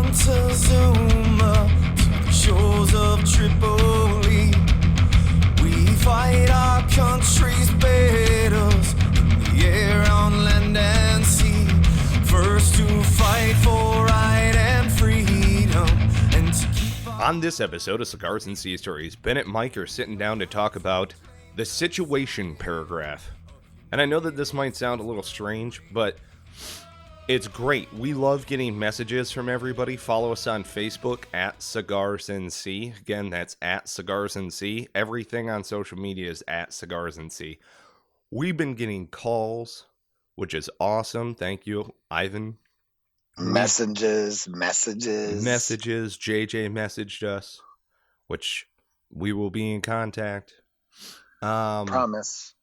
Montezuma to the shores of Tripoli. We fight our country's battles in the air, on land and sea. First to fight for right and freedom, and to keep On this episode of Cigars and Sea Stories, Bennett and Mike are sitting down to talk about the situation paragraph. And I know that this might sound a little strange, but it's great. We love getting messages from everybody. Follow us on Facebook at Cigars and Sea. Again, that's at Cigars and Sea. Everything on social media is at Cigars and Sea. We've been getting calls, which is awesome. Thank you, Ivan. Messages. JJ messaged us, which we will be in contact. Promise.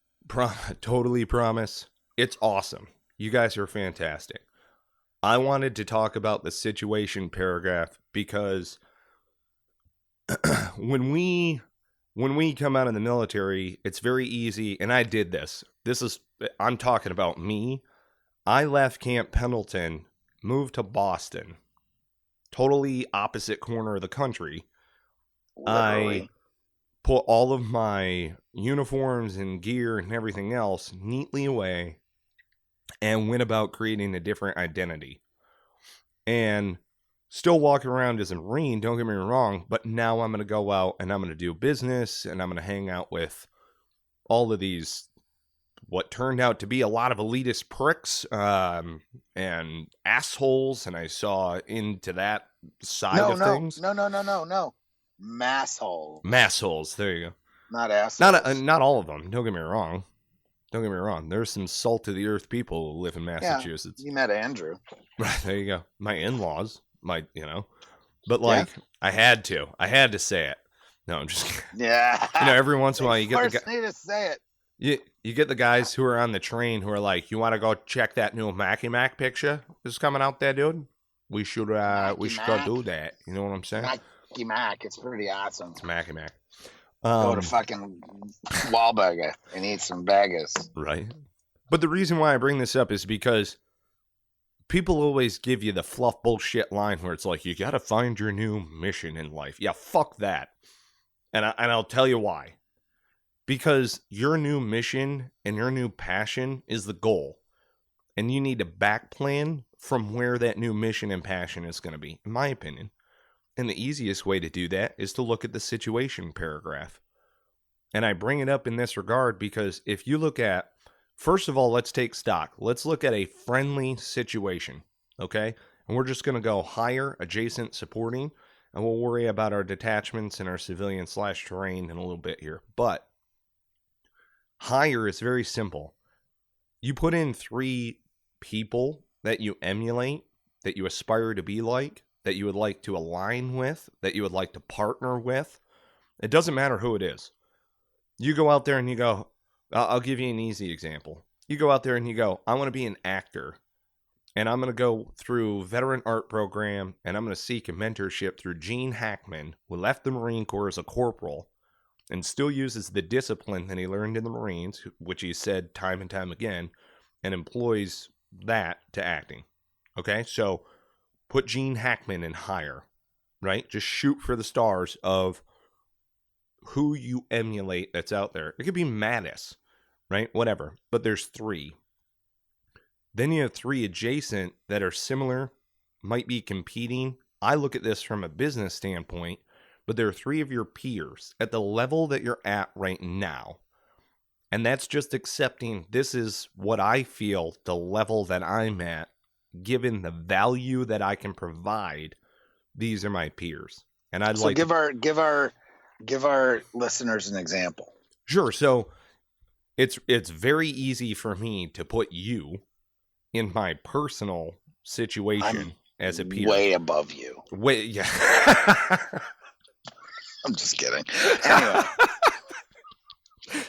Totally promise. It's awesome. You guys are fantastic. I wanted to talk about the situation paragraph because when we come out of the military, it's very easy, and I did this. I'm talking about me. I left Camp Pendleton, moved to Boston, totally opposite corner of the country. Literally. I put all of my uniforms and gear and everything else neatly away and went about creating a different identity. And still walking around as a Marine, don't get me wrong, but now I'm going to go out and I'm going to do business and I'm going to hang out with all of these, what turned out to be a lot of elitist pricks and assholes, and I saw into that side of things. No. Massholes. Massholes, there you go. Not assholes. Not all of them, don't get me wrong. There's some salt-of-the-earth people who live in Massachusetts. Yeah, you met Andrew. Right, there you go. My in-laws, but like, yeah. I had to say it. No, I'm just kidding. Yeah. Every once in a while you get the guy. Need to say it. You get the guys who are on the train who are like, you want to go check that new Mackie Mac picture that's coming out there, dude? We should go do that. You know what I'm saying? Mackie Mac, it's pretty awesome. It's Mackie Mac. Go to fucking Wahlburger and eat some baggers. Right. But the reason why I bring this up is because people always give you the fluff bullshit line where it's like, you got to find your new mission in life. Yeah, fuck that. And I'll tell you why. Because your new mission and your new passion is the goal. And you need to back plan from where that new mission and passion is going to be, in my opinion. And the easiest way to do that is to look at the situation paragraph. And I bring it up in this regard because if you look at, first of all, let's take stock. Let's look at a friendly situation, okay? And we're just going to go higher, adjacent, supporting, and we'll worry about our detachments and our civilian/terrain in a little bit here. But higher is very simple. You put in 3 people that you emulate, that you aspire to be like, that you would like to align with, that you would like to partner with. It doesn't matter who it is. You go out there and you go, I'll give you an easy example. You go out there and you go, I want to be an actor. And I'm going to go through veteran art program and I'm going to seek a mentorship through Gene Hackman, who left the Marine Corps as a corporal and still uses the discipline that he learned in the Marines, which he said time and time again, and employs that to acting. Okay, so put Gene Hackman in higher, right? Just shoot for the stars of who you emulate that's out there. It could be Mattis, right? Whatever. But there's 3. Then you have 3 adjacent that are similar, might be competing. I look at this from a business standpoint, but there are 3 of your peers at the level that you're at right now. And that's just accepting this is what I feel the level that I'm at. Given the value that I can provide, these are my peers, and I'd like give our listeners an example. Sure. So it's very easy for me to put you in my personal situation as a peer. Way above you. Yeah. I'm just kidding. Anyway.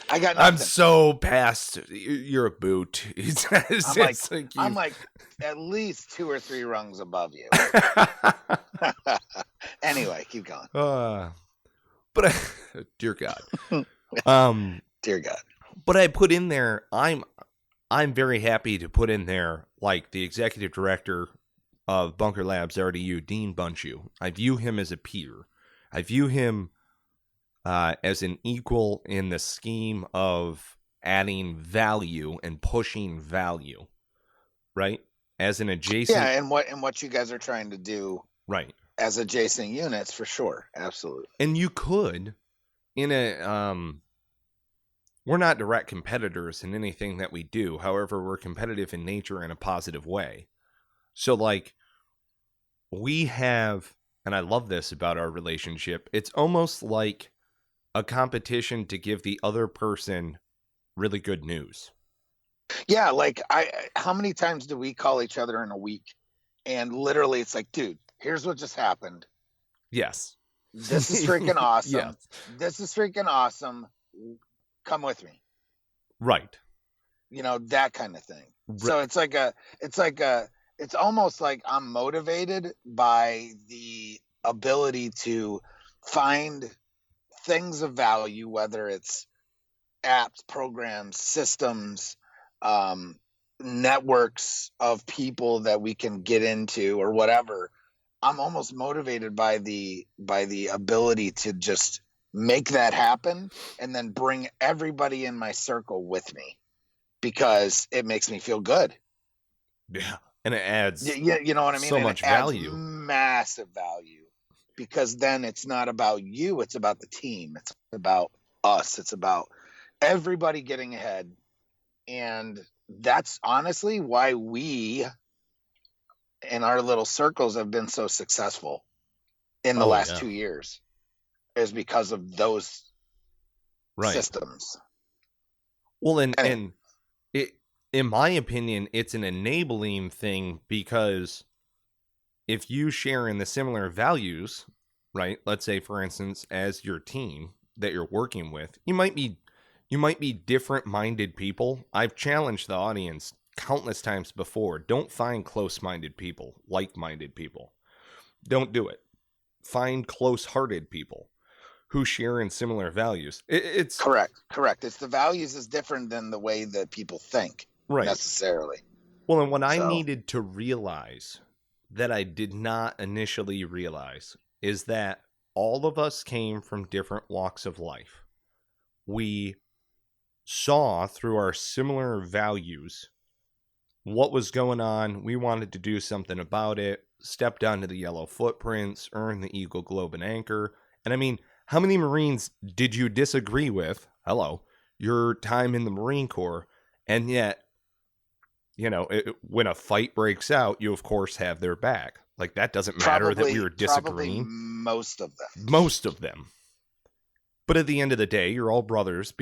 I got nothing. I'm so past. You're a boot. I'm like at least 2 or 3 rungs above you. Anyway, keep going. But dear God. Dear God. But I put in there. I'm very happy to put in there like the executive director of Bunker Labs RDU, Dean Bunchu. I view him as a peer. I view him as an equal in the scheme of adding value and pushing value, right? As an adjacent... Yeah, and what you guys are trying to do, right, as adjacent units, for sure. Absolutely. And you could, in a... we're not direct competitors in anything that we do. However, we're competitive in nature in a positive way. So, like, we have, and I love this about our relationship, it's almost like a competition to give the other person really good news. Yeah, like, how many times do we call each other in a week? And literally, it's like, dude, here's what just happened. Yes. This is freaking awesome. Yes. This is freaking awesome. Come with me. Right. You know, that kind of thing. So it's almost like I'm motivated by the ability to find things of value, whether it's apps, programs, systems, networks of people that we can get into or whatever. I'm almost motivated by the ability to just make that happen and then bring everybody in my circle with me, because it makes me feel good. Yeah. And it adds you know what I mean? So much value. Massive value. Because then it's not about you, it's about the team. It's about us. It's about everybody getting ahead. And that's honestly why we in our little circles have been so successful in the last 2 years, is because of those systems. Well, and it, in my opinion, it's an enabling thing, because if you share in the similar values, right? Let's say, for instance, as your team that you're working with, you might be different-minded people. I've challenged the audience countless times before. Don't find close-minded people, like-minded people. Don't do it. Find close-hearted people who share in similar values. It's correct. It's the values is different than the way that people think, right? Necessarily. Well, and what I needed to realize that I did not initially realize is that all of us came from different walks of life. We saw through our similar values what was going on. We wanted to do something about it, stepped onto the yellow footprints, earned the Eagle, Globe, and Anchor. And I mean, how many Marines did you disagree with? Hello, your time in the Marine Corps. And yet, you know, when a fight breaks out, you of course have their back. Like, that doesn't matter that we were disagreeing. Most of them. But at the end of the day, you're all brothers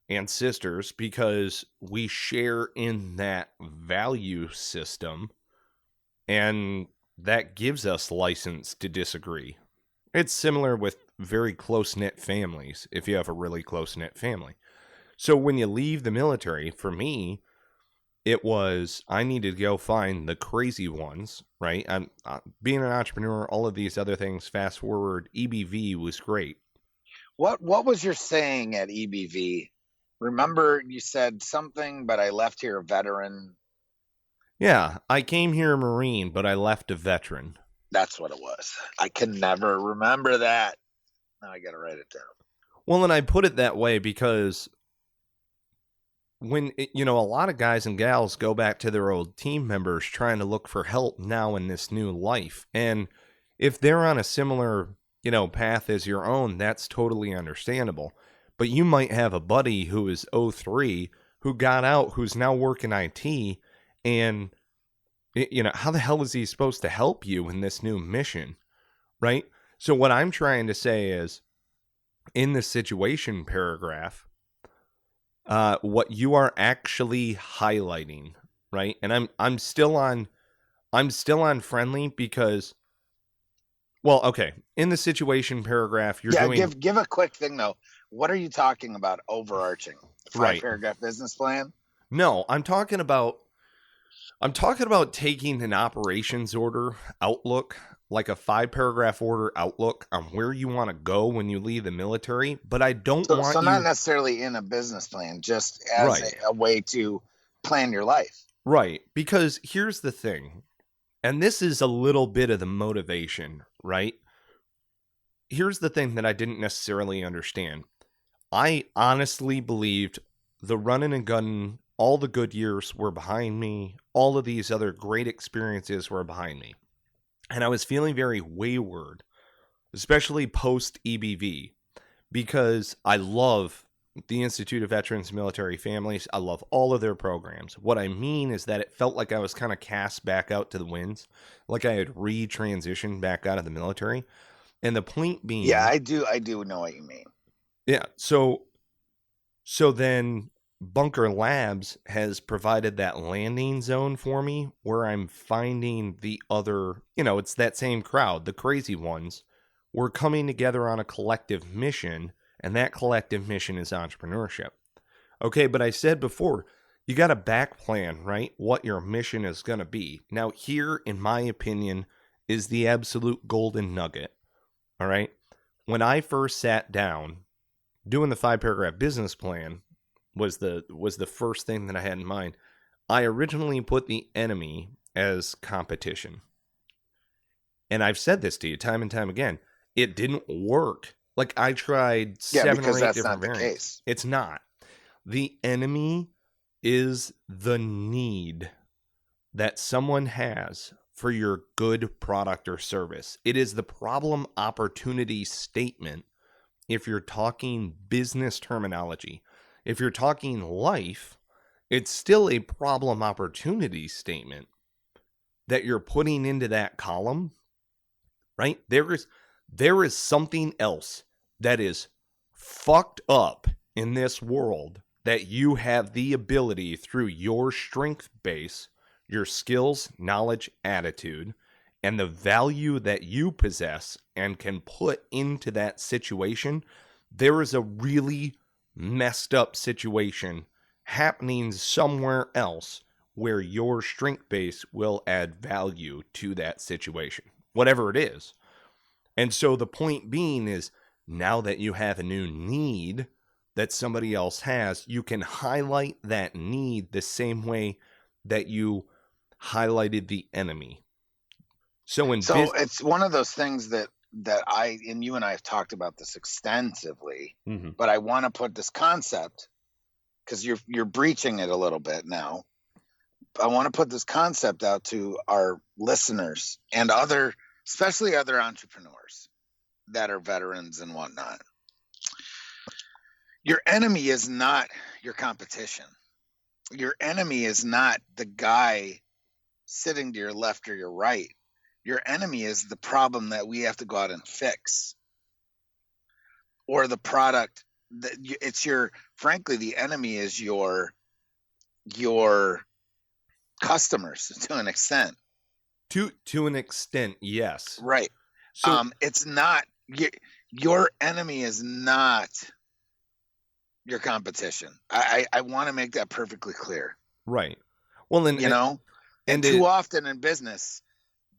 and sisters, because we share in that value system, and that gives us license to disagree. It's similar with very close-knit families, if you have a really close-knit family. So when you leave the military, for me, it was, I needed to go find the crazy ones, right? Being an entrepreneur, all of these other things, fast forward, EBV was great. What was your saying at EBV? Remember, you said something, but I left here a veteran. Yeah, I came here a Marine, but I left a veteran. That's what it was. I can never remember that. Now I got to write it down. Well, and I put it that way because when, a lot of guys and gals go back to their old team members trying to look for help now in this new life. And if they're on a similar, path as your own, that's totally understandable. But you might have a buddy who is 03, who got out, who's now working IT, and, how the hell is he supposed to help you in this new mission, right? So what I'm trying to say is, in the situation paragraph, what you are actually highlighting, right? And I'm still on friendly because, well, okay, in the situation paragraph, you're doing... give a quick thing though. What are you talking about? Overarching 5-paragraph business plan? No, I'm talking about taking an operations order outlook, like a 5-paragraph order outlook on where you want to go when you leave the military. But I don't want you... So not necessarily in a business plan, just as a way to plan your life. Right. Because here's the thing. And this is a little bit of the motivation, right? Here's the thing that I didn't necessarily understand. I honestly believed the running and gunning, all the good years were behind me. All of these other great experiences were behind me. And I was feeling very wayward, especially post EBV, because I love the Institute of Veterans and Military Families. I love all of their programs. What I mean is that it felt like I was kind of cast back out to the winds, like I had re-transitioned back out of the military. And the point being... Yeah, I do know what you mean. Yeah, so then Bunker Labs has provided that landing zone for me where I'm finding the other, it's that same crowd, the crazy ones. We're coming together on a collective mission, and that collective mission is entrepreneurship. Okay, but I said before, you got a back plan, right? What your mission is going to be. Now, here, in my opinion, is the absolute golden nugget. All right? When I first sat down, doing the 5-paragraph business plan was the first thing that I had in mind. I originally put the enemy as competition. And I've said this to you time and time again. It didn't work. Like, I tried 7 or 8 different variants. Case. It's not. The enemy is the need that someone has for your good product or service. It is the problem opportunity statement if you're talking business terminology. If you're talking life, it's still a problem opportunity statement that you're putting into that column, right? There is something else that is fucked up in this world that you have the ability through your strength base, your skills, knowledge, attitude, and the value that you possess and can put into that situation. There is a really messed up situation happening somewhere else where your strength base will add value to that situation, whatever it is. And so the point being is, now that you have a new need that somebody else has, you can highlight that need the same way that you highlighted the enemy. So it's one of those things that and you and I have talked about this extensively, but I want to put this concept, because you're breaching it a little bit now. I want to put this concept out to our listeners and especially other entrepreneurs that are veterans and whatnot. Your enemy is not your competition. Your enemy is not the guy sitting to your left or your right. Your enemy is the problem that we have to go out and fix, or the product that frankly, the enemy is your customers to an extent. To an extent, yes. Right. So it's not your enemy is not your competition. I want to make that perfectly clear. Right. Well, then, and too often in business,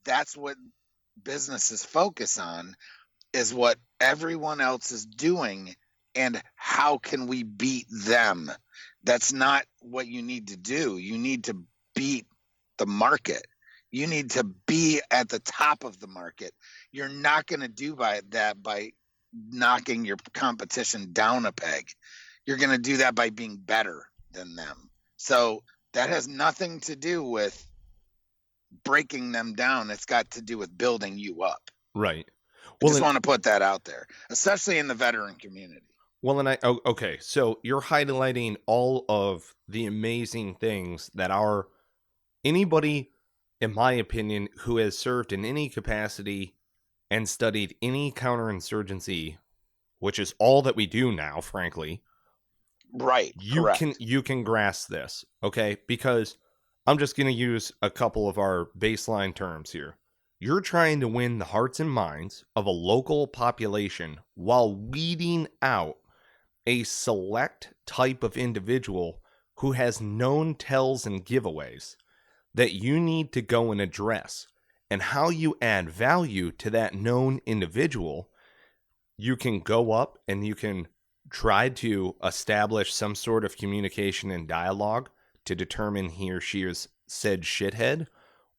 that's what businesses focus on, is what everyone else is doing and how can we beat them. That's not what you need to do. You need to beat the market. You need to be at the top of the market. You're not going to do that by knocking your competition down a peg. You're going to do that by being better than them. So that has nothing to do with breaking them down. It's got to do with building you up. Right. I just want to put that out there, especially in the veteran community. Well, okay. So you're highlighting all of the amazing things that anybody, in my opinion, who has served in any capacity and studied any counterinsurgency, which is all that we do now, frankly. Right. You can grasp this, okay? Because I'm just going to use a couple of our baseline terms here. You're trying to win the hearts and minds of a local population while weeding out a select type of individual who has known tells and giveaways that you need to go and address. And how you add value to that known individual, you can go up and you can try to establish some sort of communication and dialogue to determine he or she is said shithead,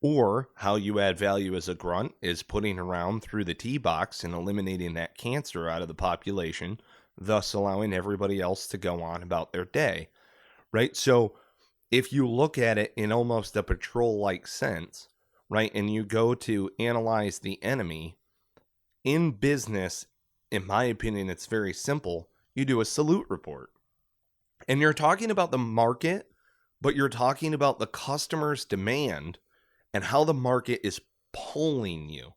Or how you add value as a grunt is putting around through the tee box and eliminating that cancer out of the population, thus allowing everybody else to go on about their day, right? So if you look at it in almost a patrol-like sense, right, and you go to analyze the enemy, in business, in my opinion, it's very simple. You do a salute report. And you're talking about the market, but you're talking about the customer's demand and how the market is pulling you.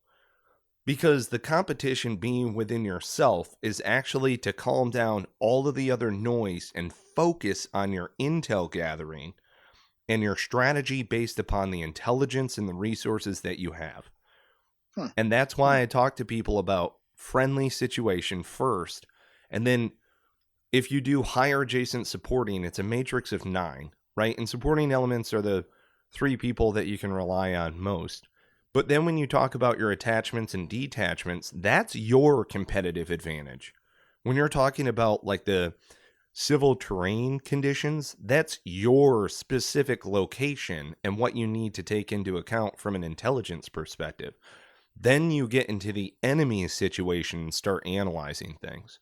Because the competition being within yourself is actually to calm down all of the other noise and focus on your intel gathering and your strategy based upon the intelligence and the resources that you have. And that's why I talk to people about friendly situation first. And then if you do higher adjacent supporting, it's a matrix of 9, right? And supporting elements are the 3 people that you can rely on most. But then when you talk about your attachments and detachments, that's your competitive advantage. When you're talking about like the civil terrain conditions, that's your specific location and what you need to take into account from an intelligence perspective. Then you get into the enemy situation and start analyzing things.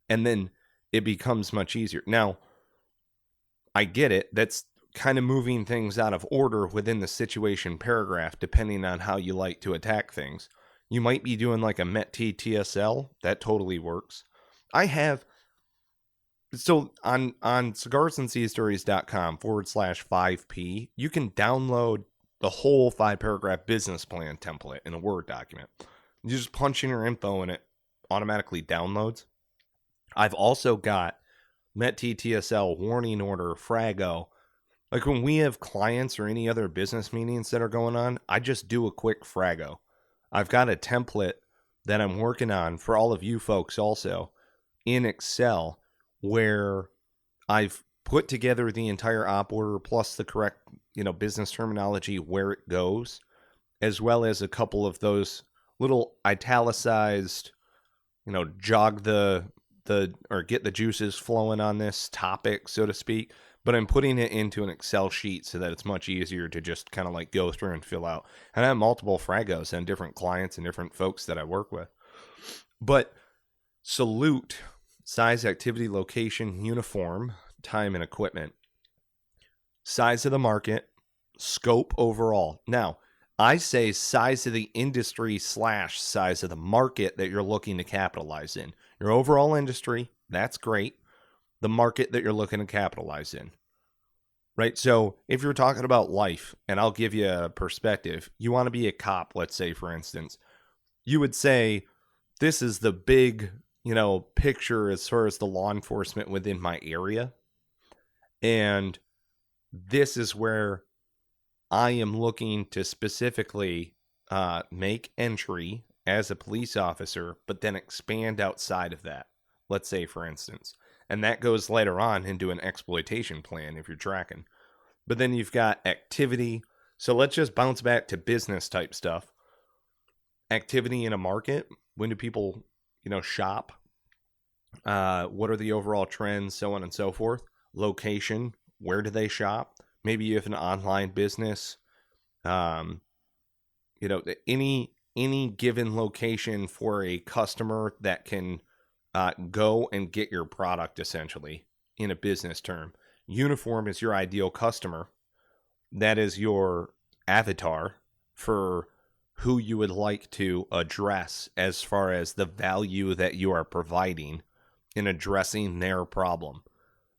And then it becomes much easier. Now, I get it. That's kind of moving things out of order within the situation paragraph, depending on how you like to attack things. You might be doing like a MET-T TSL. That totally works. I have... So on cigarsandseastories.com/5P, you can download the whole 5-paragraph business plan template in a Word document. You just punch in your info and it automatically downloads. I've also got MET-T TSL, warning order, Frago. Like when we have clients or any other business meetings that are going on, I just do a quick Frago. I've got a template that I'm working on for all of you folks also in Excel, where I've put together the entire op order plus the correct, business terminology where it goes, as well as a couple of those little italicized, jog or get the juices flowing on this topic, so to speak. But I'm putting it into an Excel sheet so that it's much easier to just kind of like go through and fill out. And I have multiple Fragos and different clients and different folks that I work with. But salute, size, activity, location, uniform, time, and equipment. Size of the market, scope overall. Now, I say size of the industry / size of the market that you're looking to capitalize in. Your overall industry, that's great. The market that you're looking to capitalize in. Right? So if you're talking about life, and I'll give you a perspective, you want to be a cop, let's say, for instance, you would say, this is the big, picture as far as the law enforcement within my area. And this is where I am looking to specifically make entry as a police officer, but then expand outside of that, let's say, for instance. And that goes later on into an exploitation plan if you're tracking. But then you've got activity. So let's just bounce back to business type stuff. Activity in a market. When do people, shop? What are the overall trends? So on and so forth. Location. Where do they shop? Maybe you have an online business. Any given location for a customer that can go and get your product, essentially, in a business term. Uniform is your ideal customer. That is your avatar for who you would like to address as far as the value that you are providing in addressing their problem.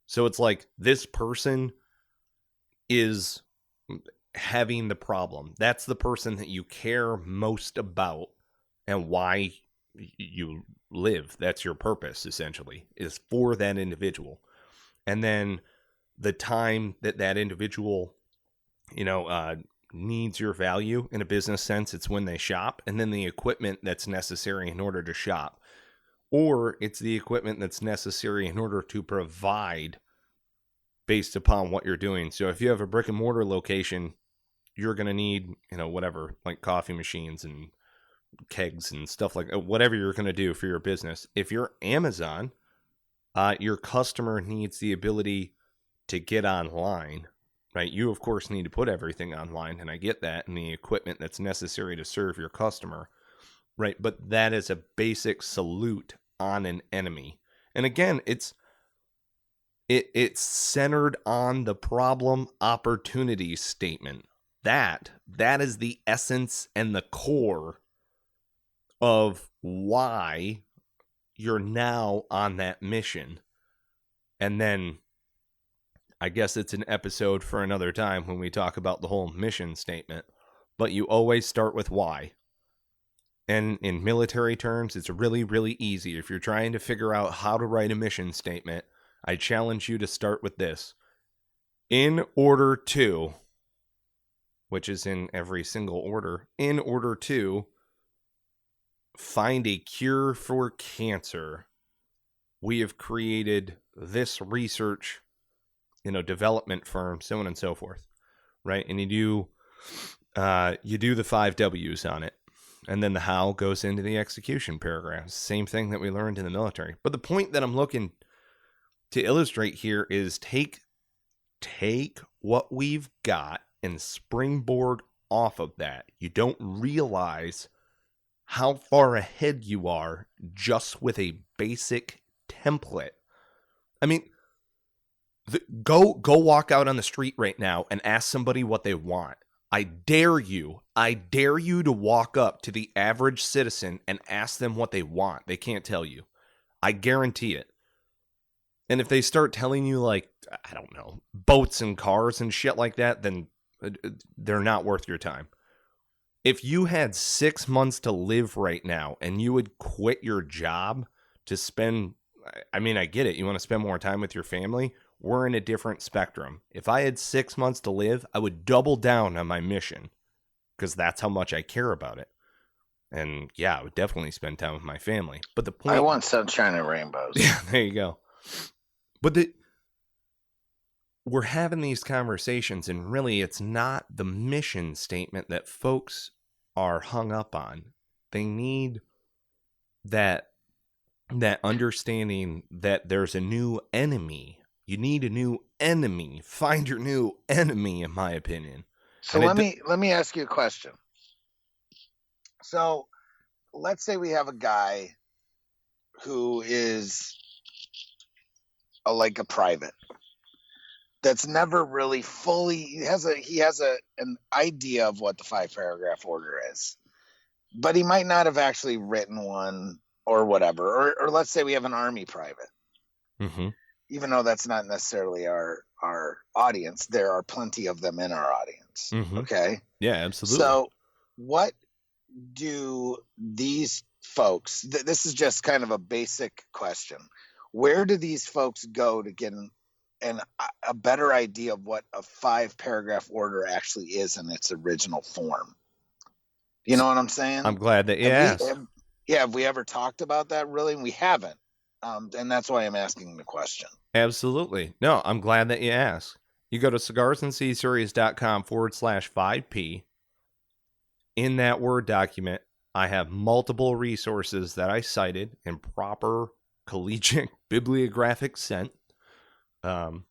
So it's like this person is having the problem. That's the person that you care most about and why you live. That's your purpose, essentially, is for that individual. And then the time that individual, needs your value in a business sense, it's when they shop. And then the equipment that's necessary in order to shop. Or it's the equipment that's necessary in order to provide based upon what you're doing. So if you have a brick and mortar location, you're going to need, whatever, like coffee machines and kegs and stuff like that, whatever you're going to do for your business. If you're Amazon, your customer needs the ability to get online right? You, of course, need to put everything online, and I get that, and the equipment that's necessary to serve your customer, right? But that is a basic salute on an enemy. And again, it's centered on the problem opportunity statement. That is the essence and the core of why you're now on that mission. And then I guess it's an episode for another time when we talk about the whole mission statement, but you always start with why. And in military terms, it's really, really easy. If you're trying to figure out how to write a mission statement, I challenge you to start with this. In order to, which is in every single order, in order to find a cure for cancer, we have created this research, development firm, so on and so forth, right? And you do the 5 W's on it, and then the how goes into the execution paragraphs. Same thing that we learned in the military. But the point that I'm looking to illustrate here is take what we've got and springboard off of that. You don't realize how far ahead you are just with a basic template. I mean, go walk out on the street right now and ask somebody what they want. I dare you to walk up to the average citizen and ask them what they want. They can't tell you. I guarantee it. And if they start telling you, like, I don't know, boats and cars and shit like that, then they're not worth your time. If you had 6 months to live right now and you would quit your job to spend, I mean, I get it. You want to spend more time with your family. We're in a different spectrum. If I had 6 months to live, I would double down on my mission because that's how much I care about it. And yeah, I would definitely spend time with my family. But the point, I want sunshine and rainbows. Yeah, there you go. But we're having these conversations, and really it's not the mission statement that folks are hung up on. They need that understanding that there's a new enemy. You need a new enemy. Find your new enemy, in my opinion. So let me ask you a question. So let's say we have a guy who is like a private that's never really fully he has an idea of what the 5-paragraph order is, but he might not have actually written one or whatever. Or let's say we have an Army private. Mm-hmm. Even though that's not necessarily our audience, there are plenty of them in our audience. Mm-hmm. Okay. Yeah, absolutely. So what do these folks, this is just kind of a basic question. Where do these folks go to get a better idea of what a 5-paragraph order actually is in its original form? You know what I'm saying? I'm glad that you asked. Have we ever talked about that? Really? We haven't. And that's why I'm asking the question. Absolutely. No, I'm glad that you asked. You go to cigarsandseaseries.com/5P. In that Word document, I have multiple resources that I cited in proper collegiate bibliographic sense. And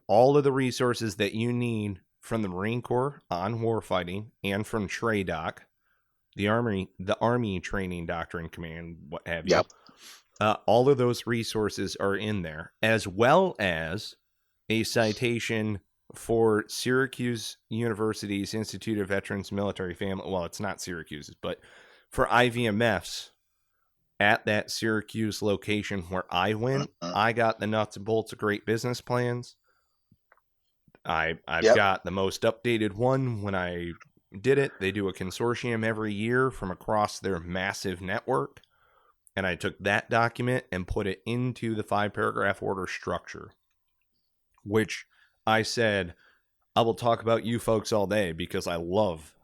all of the resources that you need from the Marine Corps on warfighting and from TRADOC, the Army Training Doctrine Command, what have you. Yep. All of those resources are in there, as well as a citation for Syracuse University's Institute of Veterans Military Family. Well, it's not Syracuse's, but for IVMFs at that Syracuse location where I went, I got the nuts and bolts of great business plans. I've got the most updated one when I did it. They do a consortium every year from across their massive network. And I took that document and put it into the 5-paragraph order structure, which I said, I will talk about you folks all day because I love.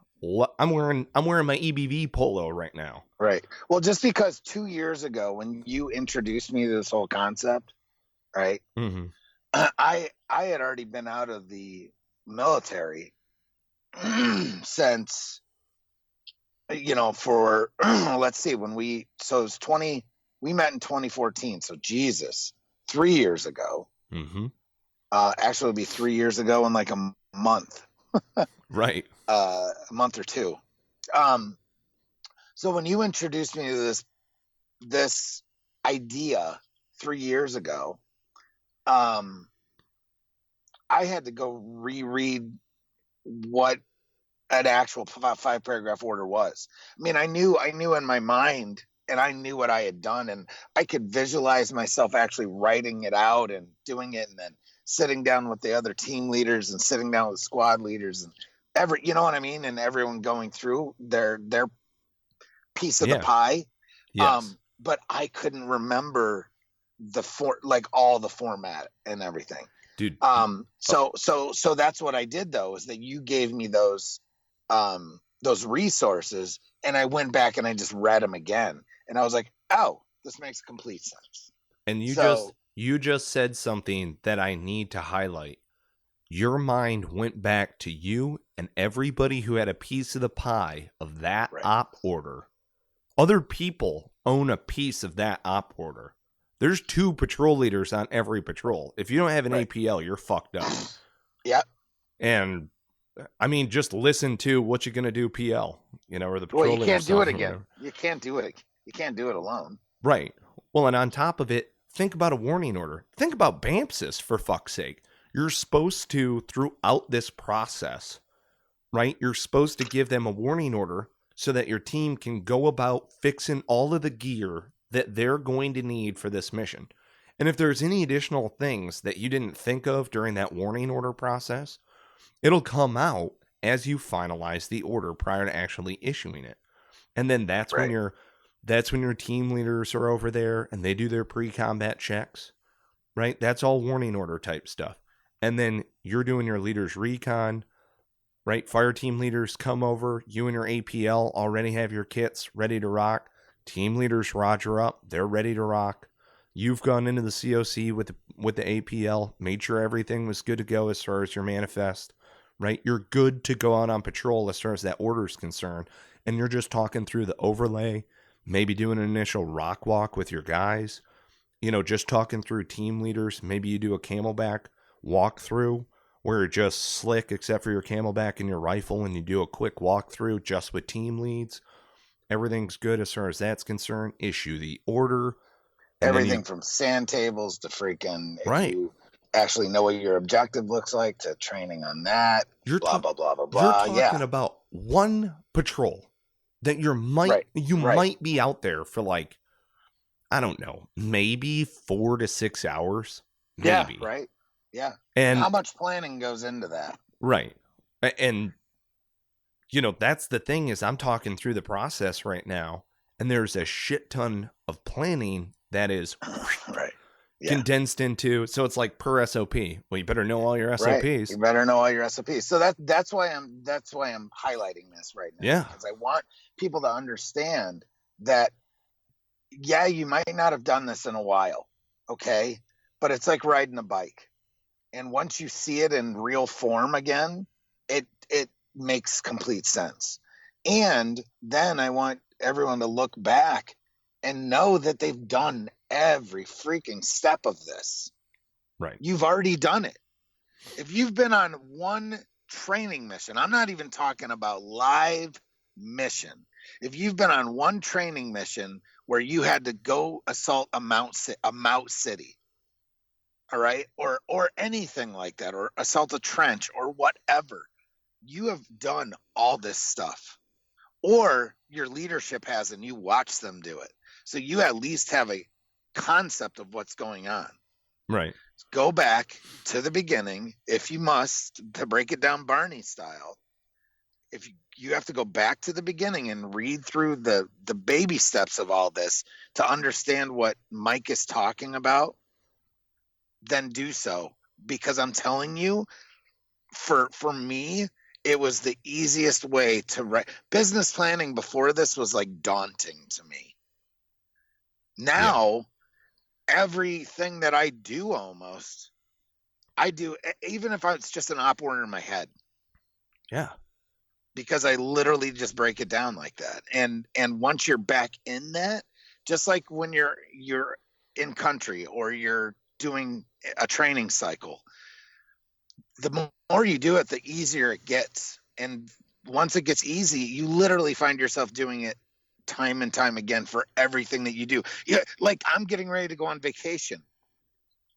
I'm wearing my EBV polo right now. Right. Well, just because 2 years ago when you introduced me to this whole concept, right? Mm-hmm. I had already been out of the military since, for let's see, we met in 2014. So Jesus, 3 years ago. Mm-hmm. Actually, it'll be 3 years ago in like a month, Right. a month or two. So when you introduced me to this idea 3 years ago, I had to go reread what an actual 5-paragraph order was. I mean, I knew in my mind, and I knew what I had done, and I could visualize myself actually writing it out and doing it, and then sitting down with the other team leaders and sitting down with squad leaders and you know what I mean, and everyone going through their piece of the pie. Yes. But I couldn't remember all the format and everything. Dude. So that's what I did, though, is that you gave me those resources, and I went back and I just read them again, and I was like, oh, this makes complete sense. And you just said something that I need to highlight. Your mind went back to you and everybody who had a piece of the pie of that op order. Other people own a piece of that op order. There's 2 patrol leaders on every patrol. If you don't have an APL, you're fucked up. Yep. And I mean, just listen to What You Gonna Do PL, or the patrol leader. Well, you can't do it again. You can't do it. You can't do it alone. Right. Well, and on top of it, think about a warning order. Think about BAMPSIS, for fuck's sake. You're supposed to, throughout this process, right? You're supposed to give them a warning order so that your team can go about fixing all of the gear that they're going to need for this mission. And if there's any additional things that you didn't think of during that warning order process, it'll come out as you finalize the order prior to actually issuing it. And then that's when your team leaders are over there and they do their pre-combat checks, right? That's all warning order type stuff. And then you're doing your leaders recon, right? Fire team leaders come over, you and your APL already have your kits ready to rock. Team leaders roger up, they're ready to rock. You've gone into the COC with the APL, made sure everything was good to go as far as your manifest, right? You're good to go out on patrol as far as that order is concerned. And you're just talking through the overlay, maybe doing an initial rock walk with your guys, just talking through team leaders. Maybe you do a camelback walkthrough where you're just slick except for your camelback and your rifle, and you do a quick walkthrough just with team leads. Everything's good as far as that's concerned. Issue the order. Everything from sand tables to freaking if you actually know what your objective looks like to training on that. You're blah blah blah blah blah. You're talking about one patrol that might be out there for like, I don't know, maybe 4 to 6 hours. Maybe. Yeah, right. Yeah. And how much planning goes into that? Right. And that's the thing, is I'm talking through the process right now, and there's a shit ton of planning that is condensed into, so it's like per SOP. Well, you better know all your SOPs. Right. You better know all your SOPs. So that's why I'm highlighting this right now. Yeah. Because I want people to understand that, yeah, you might not have done this in a while, okay? But it's like riding a bike. And once you see it in real form again, it makes complete sense. And then I want everyone to look back and know that they've done every freaking step of this. Right. You've already done it. If you've been on one training mission, I'm not even talking about live mission. If you've been on one training mission where you had to go assault a Mount City, all right, or anything like that, or assault a trench or whatever, you have done all this stuff. Or your leadership has, and you watch them do it. So you at least have a concept of what's going on. Right. Go back to the beginning, if you must, to break it down Barney style. If you have to go back to the beginning and read through the baby steps of all this to understand what Mike is talking about, then do so. Because I'm telling you, for me, it was the easiest way to write. Business planning before this was like daunting to me. Now, everything that I do almost, I do, even if it's just an op order in my head. Yeah. Because I literally just break it down like that. And once you're back in that, just like when you're in country or you're doing a training cycle, the more you do it, the easier it gets. And once it gets easy, you literally find yourself doing it time and time again for everything that you do. Yeah, like I'm getting ready to go on vacation,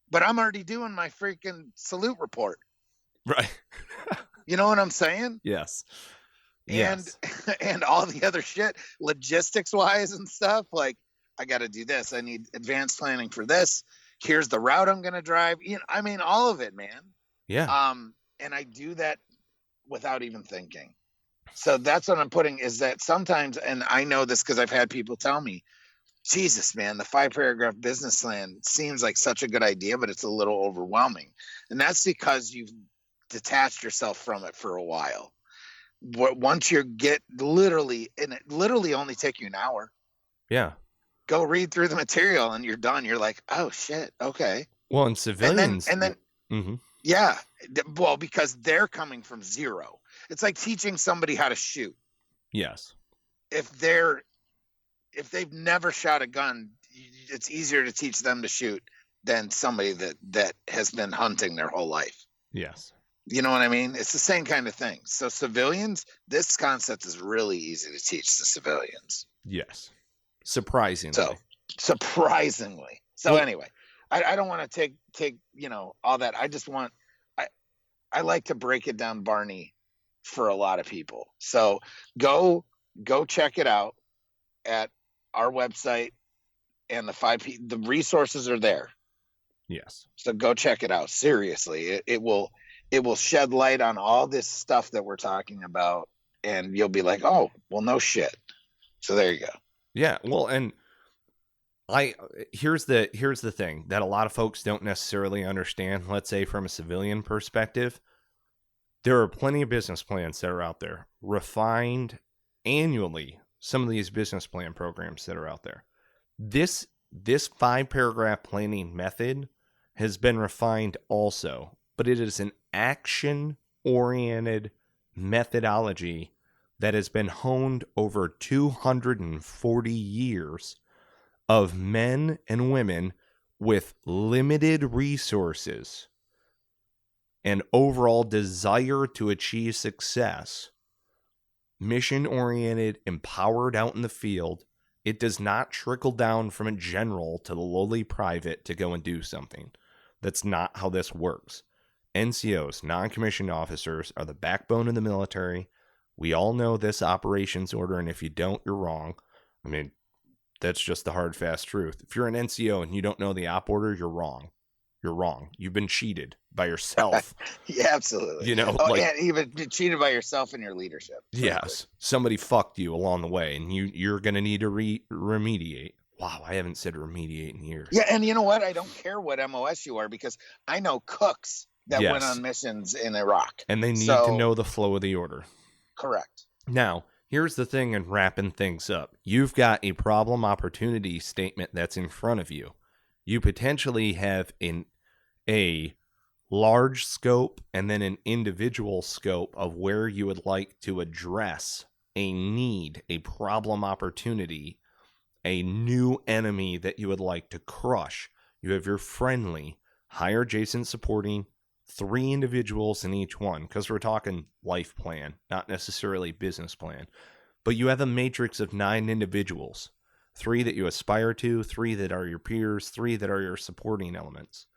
but I'm already doing my freaking salute report. Right. You know what I'm saying? Yes. And Yes. and all the other shit, logistics wise and stuff. Like, I got to do this. I need advanced planning for this. Here's the route I'm going to drive. You know, I mean, all of it, man. Yeah. And I do that without even thinking. So that's what I'm putting, is that sometimes, and I know this because I've had people tell me, Jesus, man, the 5-paragraph business plan seems like such a good idea, but it's a little overwhelming. And that's because you've detached yourself from it for a while. Once you get literally, and it literally only take you an hour. Yeah. Go read through the material and you're done. You're like, oh shit, okay. Well, and civilians. And then mm-hmm. Yeah, well, because they're coming from zero. It's like teaching somebody how to shoot. Yes. If they've never shot a gun, it's easier to teach them to shoot than somebody that has been hunting their whole life. Yes. You know what I mean? It's the same kind of thing. So civilians, this concept is really easy to teach the civilians. Yes. Surprisingly. So anyway, I don't want to take, you know, all that. I just want, I like to break it down, Barney, for a lot of people. So go check it out at our website, and the resources are there. Yes. So go check it out. Seriously, it will shed light on all this stuff that we're talking about, and you'll be like, oh, well, no shit. So there you go. Yeah. Well, and here's the thing that a lot of folks don't necessarily understand. Let's say from a civilian perspective, there are plenty of business plans that are out there, refined annually. Some of these business plan programs that are out there. This 5-paragraph planning method has been refined also, but it is an action-oriented methodology that has been honed over 240 years of men and women with limited resources and overall desire to achieve success, mission-oriented, empowered out in the field. It does not trickle down from a general to the lowly private to go and do something. That's not how this works. NCOs, non-commissioned officers, are the backbone of the military. We all know this operations order, and if you don't, you're wrong. I mean, that's just the hard, fast truth. If you're an NCO and you don't know the op order, you're wrong. You're wrong. You've been cheated by yourself. Yeah, absolutely. You know, yeah, you've been cheated by yourself in your leadership. Yes. Somebody fucked you along the way, and you're going to need to remediate. Wow, I haven't said remediate in years. Yeah, and you know what? I don't care what MOS you are, because I know cooks that Yes. went on missions in Iraq. And they need to know the flow of the order. Correct. Now, here's the thing in wrapping things up. You've got a problem opportunity statement that's in front of you. You potentially have a large scope and then an individual scope of where you would like to address a need, a problem opportunity, a new enemy that you would like to crush. You have your friendly, higher adjacent supporting, 3 individuals in each one, because we're talking life plan, not necessarily business plan. But you have a matrix of 9 individuals, 3 that you aspire to, 3 that are your peers, 3 that are your supporting elements.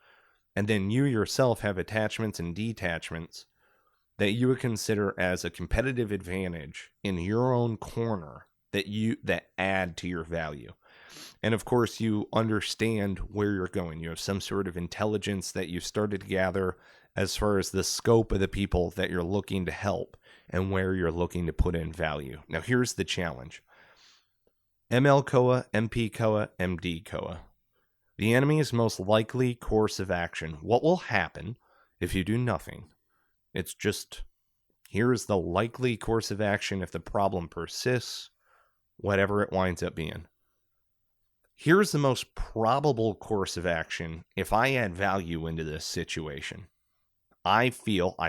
And then you yourself have attachments and detachments that you would consider as a competitive advantage in your own corner that add to your value. And of course, you understand where you're going. You have some sort of intelligence that you've started to gather as far as the scope of the people that you're looking to help and where you're looking to put in value. Now, here's the challenge. ML COA, MP COA, MD COA. The enemy's most likely course of action. What will happen if you do nothing? It's just, here's the likely course of action if the problem persists, whatever it winds up being. Here's the most probable course of action if I add value into this situation. I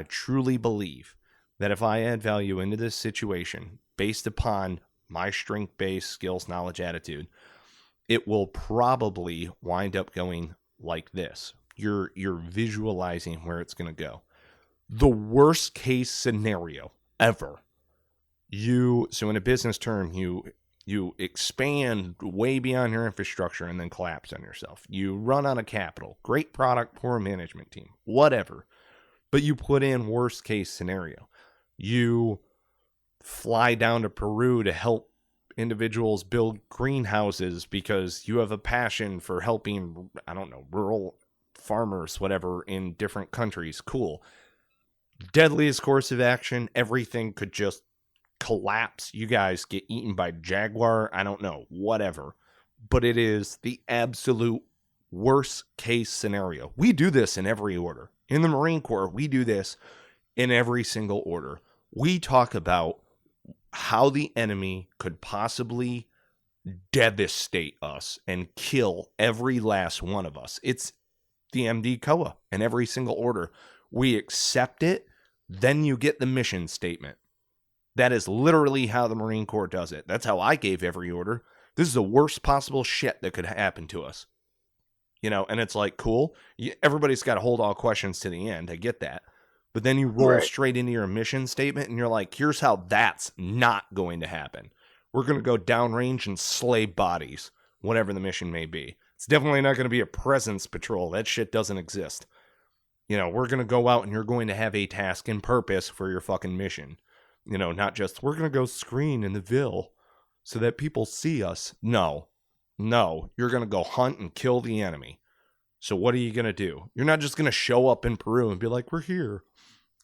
truly believe that if I add value into this situation, based upon my strength-based skills, knowledge, attitude, it will probably wind up going like this. You're visualizing where it's going to go. the worst case scenario ever. So in a business term, you expand way beyond your infrastructure and then collapse on yourself. You run out of capital, great product, poor management team, whatever. But you put in worst case scenario. You fly down to Peru to help individuals build greenhouses because you have a passion for helping, I don't know, rural farmers, whatever, in different countries. Cool. Deadliest course of action, everything could just collapse. You guys get eaten by jaguar, I don't know, whatever. But it is the absolute worst case scenario. We do this in every order. In the Marine Corps, we do this in every single order. We talk about how the enemy could possibly devastate us and kill every last one of us. It's the MD COA in every single order. We accept it, then you get the mission statement. That is literally how the Marine Corps does it. That's how I gave every order. This is the worst possible shit that could happen to us. You know, and it's like, cool. Everybody's got to hold all questions to the end. I get that. But then you roll straight into your mission statement and you're like, here's how that's not going to happen. We're going to go downrange and slay bodies, whatever the mission may be. It's definitely not going to be a presence patrol. That shit doesn't exist. You know, we're going to go out and you're going to have a task and purpose for your fucking mission. You know, not just, we're going to go screen in the Ville so that people see us. No, you're going to go hunt and kill the enemy. So what are you going to do? You're not just going to show up in Peru and be like, we're here.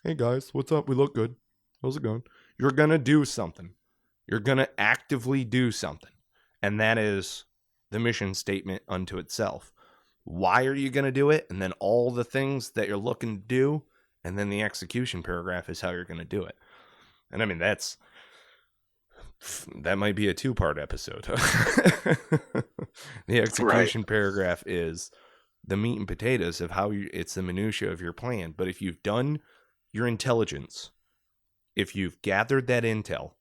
Hey guys, what's up? We look good. How's it going? You're going to do something. You're going to actively do something. And that is the mission statement unto itself. Why are you going to do it? And then all the things that you're looking to do. And then the execution paragraph is how you're going to do it. And I mean, that might be a 2-part episode. The execution paragraph is the meat and potatoes of how it's the minutia of your plan. But if you've done your intelligence, if you've gathered that intel,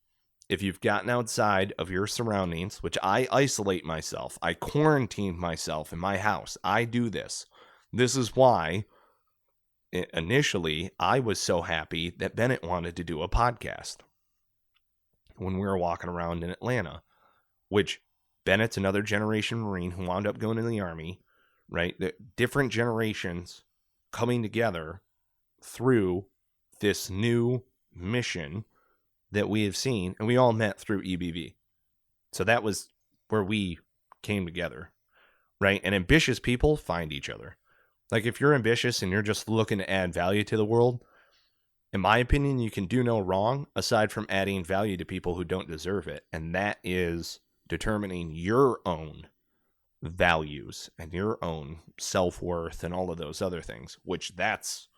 if you've gotten outside of your surroundings, which I isolate myself, I quarantine myself in my house, I do this. This is why initially I was so happy that Bennett wanted to do a podcast when we were walking around in Atlanta, which Bennett's another generation Marine who wound up going in the Army, right? The different generations coming together through this new mission that we have seen, and we all met through EBV. So that was where we came together, right? And ambitious people find each other. Like if you're ambitious and you're just looking to add value to the world, in my opinion, you can do no wrong aside from adding value to people who don't deserve it. And that is determining your own values and your own self-worth and all of those other things, which that's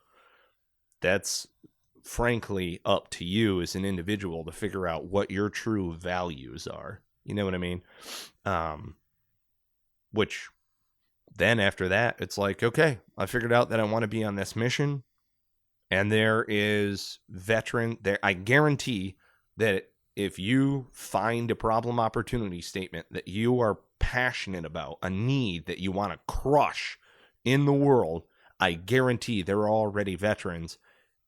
frankly up to you as an individual to figure out what your true values are. You know what I mean? Which then after that, it's like, okay, I figured out that I want to be on this mission. And there is veteran there. I guarantee that if you find a problem opportunity statement that you are passionate about, a need that you want to crush in the world, I guarantee there are already veterans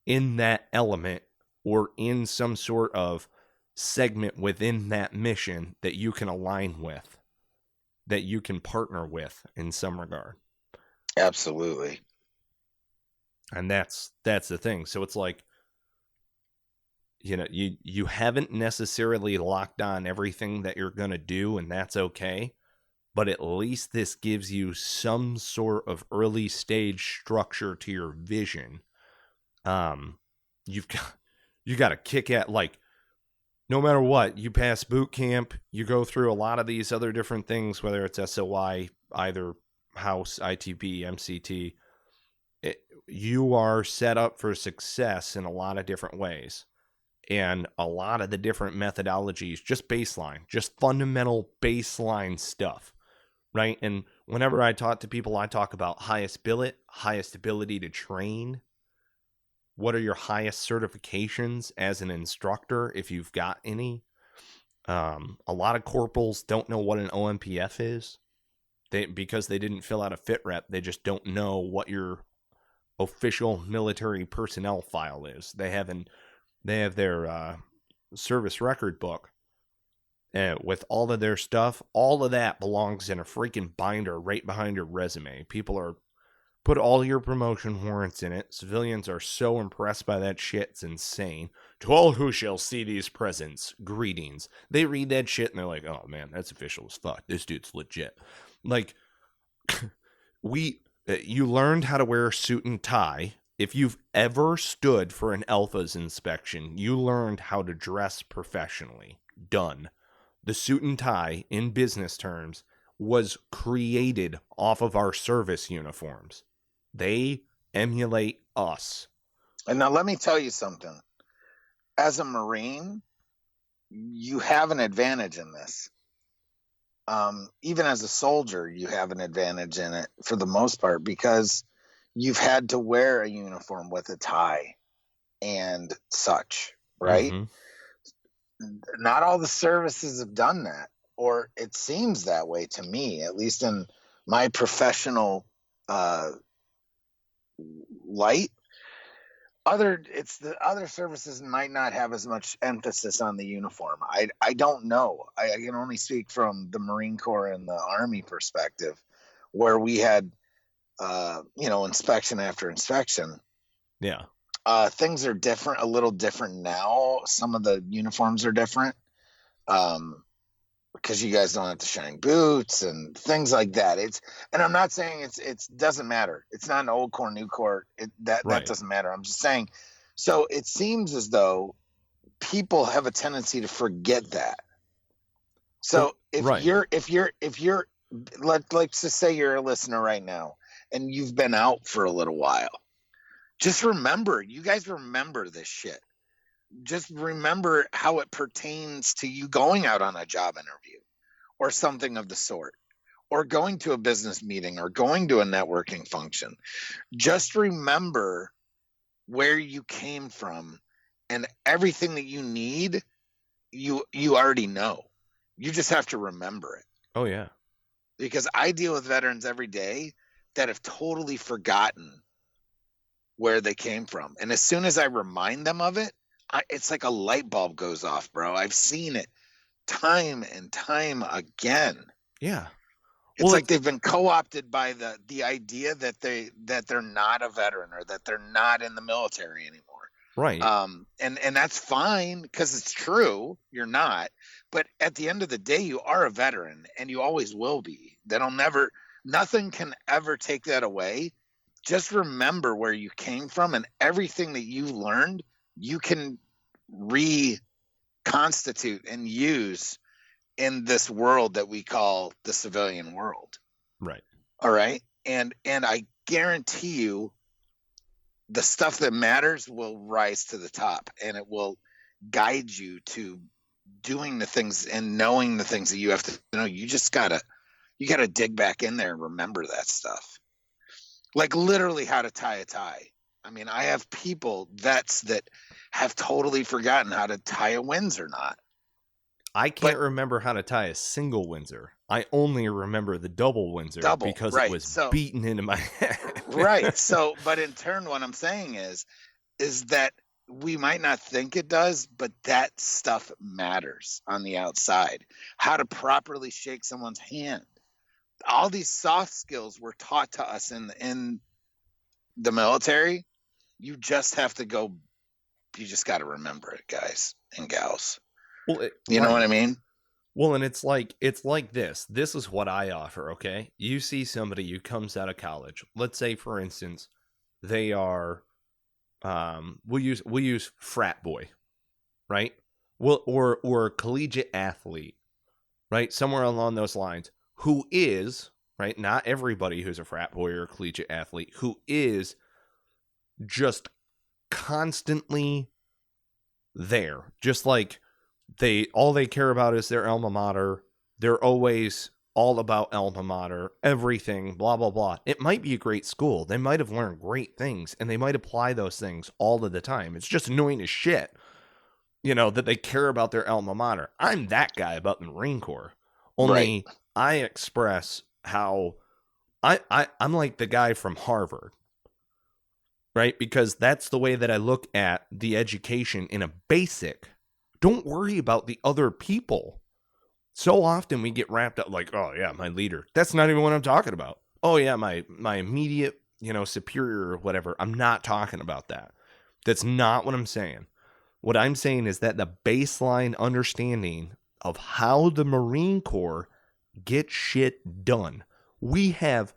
in that element or in some sort of segment within that mission that you can align with, that you can partner with in some regard. Absolutely. And that's the thing. So it's like, you know, you haven't necessarily locked on everything that you're going to do, and that's okay. But at least this gives you some sort of early stage structure to your vision. You got to kick at, like, no matter what, you pass boot camp, you go through a lot of these other different things, whether it's SOI, either house, ITB, MCT, you are set up for success in a lot of different ways. And a lot of the different methodologies, just baseline, just fundamental baseline stuff, right? And whenever I talk to people, I talk about highest billet, highest ability to train. What are your highest certifications as an instructor, if you've got any? A lot of corporals don't know what an OMPF is. Because they didn't fill out a fit rep, they just don't know what your official military personnel file is. They have their service record book. And with all of their stuff, all of that belongs in a freaking binder right behind your resume. People are put all your promotion warrants in it. Civilians are so impressed by that shit, it's insane. To all who shall see these presents, greetings. They read that shit and they're like, oh man, that's official as fuck. This dude's legit. Like, you learned how to wear a suit and tie. If you've ever stood for an Alpha's inspection, you learned how to dress professionally. Done. The suit and tie, in business terms, was created off of our service uniforms. They emulate us. And now let me tell you something. As a Marine, you have an advantage in this. Even as a soldier, you have an advantage in it for the most part, because you've had to wear a uniform with a tie and such, right? Mm-hmm. Not all the services have done that, or it seems that way to me, at least in my professional light. The other services might not have as much emphasis on the uniform. I don't know. I can only speak from the Marine Corps and the Army perspective, where we had inspection after inspection. Yeah. Things are different, a little different now. Some of the uniforms are different because you guys don't have to shine boots and things like that. And I'm not saying it doesn't matter. It's not an old Corps, new Corps. That doesn't matter. I'm just saying. So it seems as though people have a tendency to forget that. So let's just say you're a listener right now and you've been out for a little while. Just remember, you guys remember this shit. Just remember how it pertains to you going out on a job interview or something of the sort, or going to a business meeting or going to a networking function. Just remember where you came from, and everything that you need, you already know. You just have to remember it. Oh, yeah. Because I deal with veterans every day that have totally forgotten where they came from. And as soon as I remind them of it, it's like a light bulb goes off, bro. I've seen it time and time again. Yeah. It's like they've been co-opted by the idea that they're not a veteran or that they're not in the military anymore. Right. And that's fine, because it's true, you're not. But at the end of the day, you are a veteran, and you always will be. Nothing can ever take that away. Just remember where you came from, and everything that you learned, you can reconstitute and use in this world that we call the civilian world. Right. All right. And I guarantee you the stuff that matters will rise to the top, and it will guide you to doing the things and knowing the things that you have to know. You gotta dig back in there and remember that stuff. Like literally how to tie a tie. I mean, I have vets that have totally forgotten how to tie a Windsor knot. I can't remember how to tie a single Windsor. I only remember the double Windsor because it was beaten into my head. Right. So, but in turn, what I'm saying is that we might not think it does, but that stuff matters on the outside. How to properly shake someone's hand. All these soft skills were taught to us in the military. You just have to go. You just got to remember it, guys and gals. Well, you know what I mean? Well, and it's like this. This is what I offer, okay? You see somebody who comes out of college. Let's say, for instance, they are, we'll use frat boy, right? Well, or collegiate athlete, right? Somewhere along those lines. Who is, right? Not everybody who's a frat boy or a collegiate athlete, who is just constantly there. Just like all they care about is their alma mater. They're always all about alma mater, everything, blah, blah, blah. It might be a great school. They might have learned great things, and they might apply those things all of the time. It's just annoying as shit, that they care about their alma mater. I'm that guy about the Marine Corps. Only I express how I'm like the guy from Harvard. right? Because that's the way that I look at the education in a basic. Don't worry about the other people. So often we get wrapped up like, oh yeah, my leader. That's not even what I'm talking about. Oh yeah, my immediate, superior or whatever. I'm not talking about that. That's not what I'm saying. What I'm saying is that the baseline understanding of how the Marine Corps gets shit done. We have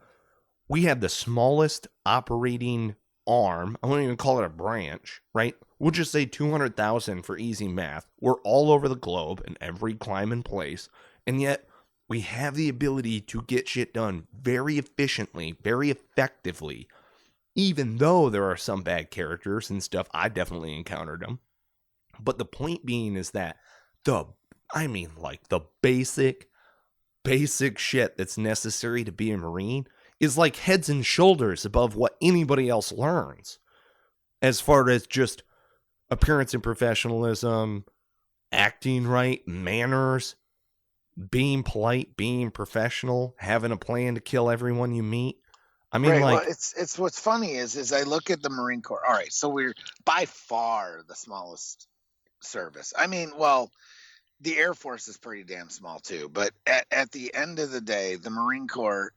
the smallest operating arm. I won't even call it a branch, right? We'll just say 200,000 for easy math. We're all over the globe in every climb and place, and yet we have the ability to get shit done very efficiently, very effectively, even though there are some bad characters and stuff. I definitely encountered them. But the point being is that the basic shit that's necessary to be a Marine is like heads and shoulders above what anybody else learns. As far as just appearance and professionalism, acting right, manners, being polite, being professional, having a plan to kill everyone you meet. I mean, right, like, well, it's what's funny is I look at the Marine Corps. All right, so we're by far the smallest service. I mean, well, the Air Force is pretty damn small too, but at the end of the day, the Marine Corps,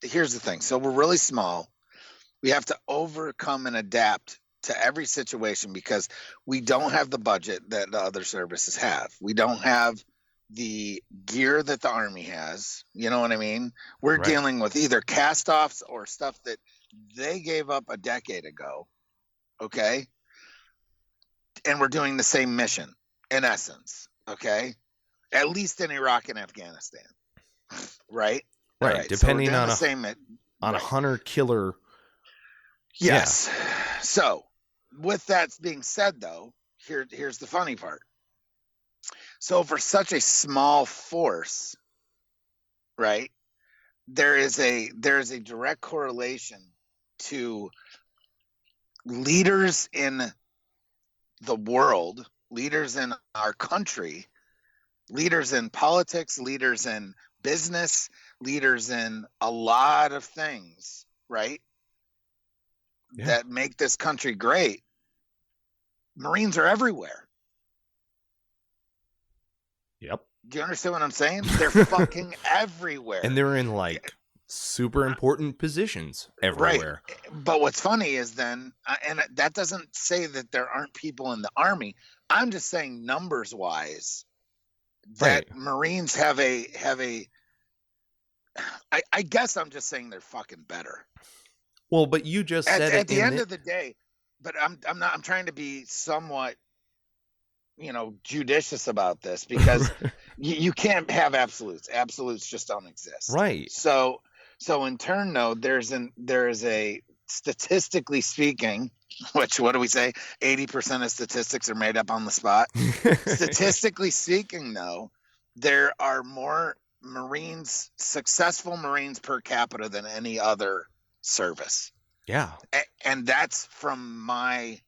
here's the thing. So we're really small. We have to overcome and adapt to every situation because we don't have the budget that the other services have. We don't have the gear that the Army has. You know what I mean? We're Right. dealing with either cast-offs or stuff that they gave up a decade ago. Okay? And we're doing the same mission in essence. Okay? At least in Iraq and Afghanistan. Right? Right. All right. Depending so on right. a hunter-killer. Yes. Yeah. So, with that being said, though, here's the funny part. So, for such a small force, right, there is a direct correlation to leaders in the world, leaders in our country, leaders in politics, leaders in business, leaders in a lot of things, right? Yeah. That make this country great. Marines are everywhere. Yep. Do you understand what I'm saying? They're fucking everywhere. And they're in like super important positions everywhere. Right. But what's funny is then, and that doesn't say that there aren't people in the Army. I'm just saying numbers wise that right. Marines have a I guess I'm just saying they're fucking better. Well, but you just said at the end of the day, but I'm trying to be somewhat, judicious about this because you can't have absolutes. Absolutes just don't exist. Right. So in turn, though, there is a statistically speaking, which what do we say? 80% of statistics are made up on the spot. Statistically speaking, though, there are more Marines, successful Marines per capita than any other service. Yeah. And that's from my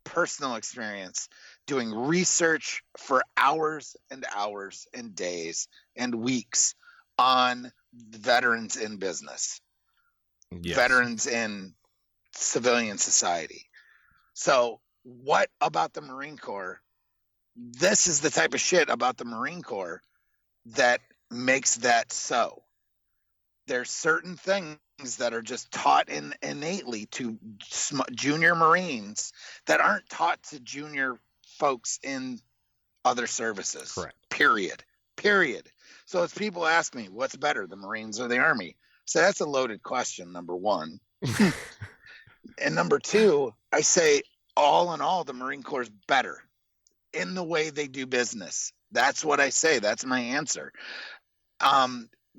personal experience doing research for hours and hours and days and weeks on veterans in business, yes. Veterans in civilian society. So what about the Marine Corps? This is the type of shit about the Marine Corps that makes that so. There's certain things that are just taught innately to junior Marines that aren't taught to junior folks in other services. Correct. Period. So as people ask me, what's better, the Marines or the Army? So that's a loaded question, number one. And number two, I say all in all, the Marine Corps is better in the way they do business. That's what I say. That's my answer.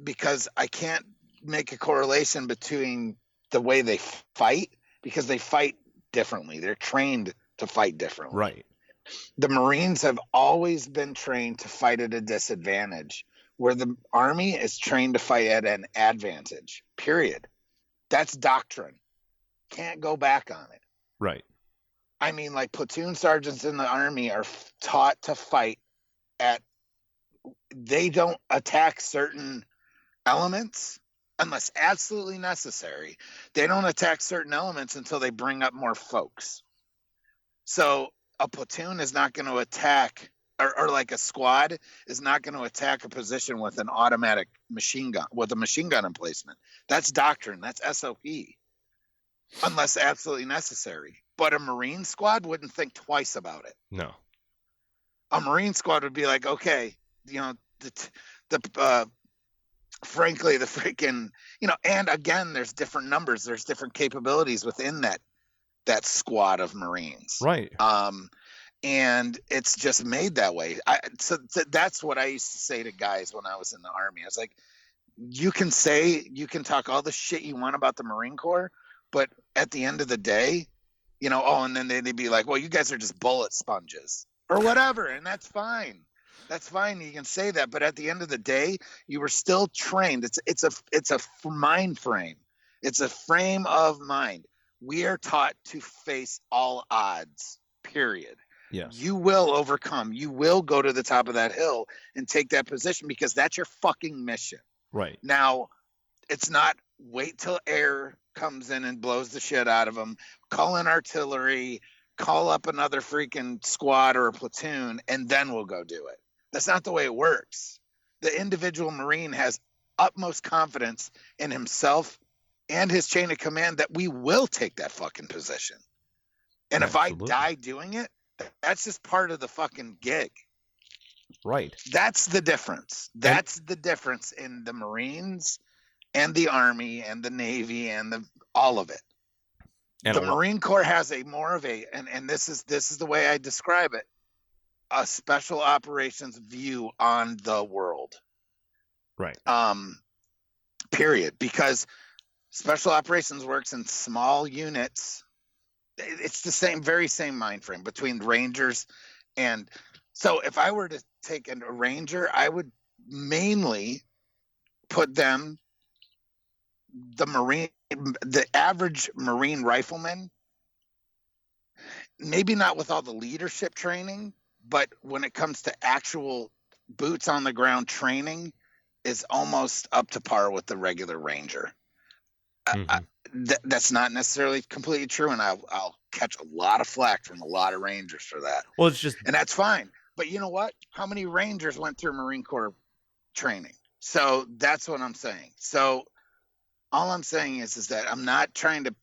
Because I can't make a correlation between the way they fight because they fight differently. They're trained to fight differently. Right. The Marines have always been trained to fight at a disadvantage, where the Army is trained to fight at an advantage, period. That's doctrine. Can't go back on it. Right. I mean, like platoon sergeants in the Army are taught to fight they don't attack certain elements unless absolutely necessary. They don't attack certain elements until they bring up more folks. So a platoon is not going to attack, or like a squad is not going to attack a position with an automatic machine gun, with a machine gun emplacement. That's doctrine. That's SOP, unless absolutely necessary. But a Marine squad wouldn't think twice about it. No. A Marine squad would be like, okay, frankly, the freaking, and again, there's different numbers, there's different capabilities within that squad of Marines. Right. And it's just made that way. So that's what I used to say to guys when I was in the Army. I was like, you can talk all the shit you want about the Marine Corps, but at the end of the day, and then they'd be like, well, you guys are just bullet sponges or whatever. And that's fine. That's fine. You can say that. But at the end of the day, you were still trained. It's a mind frame. It's a frame of mind. We are taught to face all odds, period. Yes. You will overcome. You will go to the top of that hill and take that position because that's your fucking mission. Right. Now, it's not wait till air comes in and blows the shit out of them, call in artillery, call up another freaking squad or a platoon, and then we'll go do it. That's not the way it works. The individual Marine has utmost confidence in himself and his chain of command that we will take that fucking position. And Absolutely. if I die doing it, that's just part of the fucking gig. Right. That's the difference. That's the difference in the Marines and the Army and the Navy and all of it. And the Marine Corps has a more of a, and this is the way I describe it, a special operations view on the world. Right. Period. Because special operations works in small units. It's the very same mind frame between Rangers. And so if I were to take a Ranger, I would mainly put them, the average Marine rifleman, maybe not with all the leadership training, but when it comes to actual boots on the ground training, is almost up to par with the regular Ranger. That's not necessarily completely true, and I'll catch a lot of flack from a lot of Rangers for that. Well, it's just, and that's fine. But you know what? How many Rangers went through Marine Corps training? So that's what I'm saying. So all I'm saying is that I'm not trying to.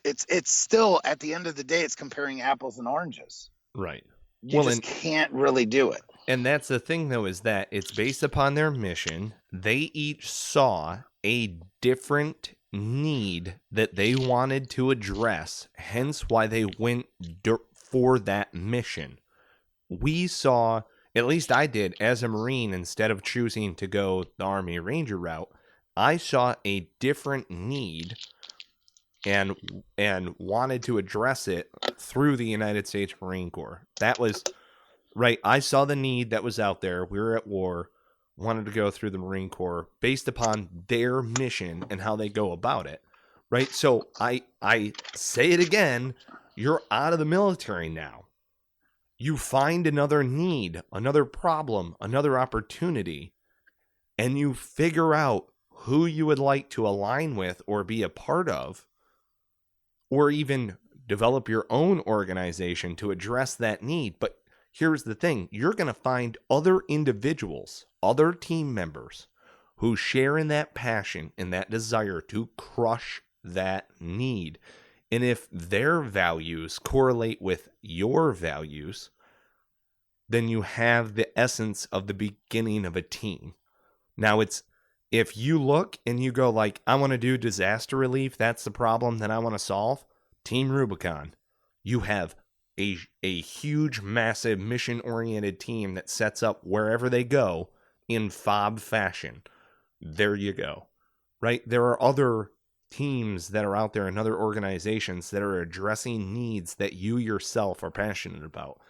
It's still, at the end of the day, it's comparing apples and oranges. right. You just can't really do it. And that's the thing, though, is that it's based upon their mission. They each saw a different need that they wanted to address, hence why they went for that mission. We saw, at least I did, as a Marine, instead of choosing to go the Army Ranger route, I saw a different need and wanted to address it through the United States Marine Corps. That was right. I saw the need that was out there. We were at war, wanted to go through the Marine Corps based upon their mission and how they go about it. Right. So I say it again, you're out of the military now. You find another need, another problem, another opportunity, and you figure out who you would like to align with or be a part of, or even develop your own organization to address that need. But here's the thing, you're going to find other individuals, other team members who share in that passion and that desire to crush that need. And if their values correlate with your values, then you have the essence of the beginning of a team. Now, if you look and you go like, I want to do disaster relief, that's the problem that I want to solve, Team Rubicon. You have a huge, massive, mission-oriented team that sets up wherever they go in FOB fashion. There you go. Right? There are other teams that are out there and other organizations that are addressing needs that you yourself are passionate about.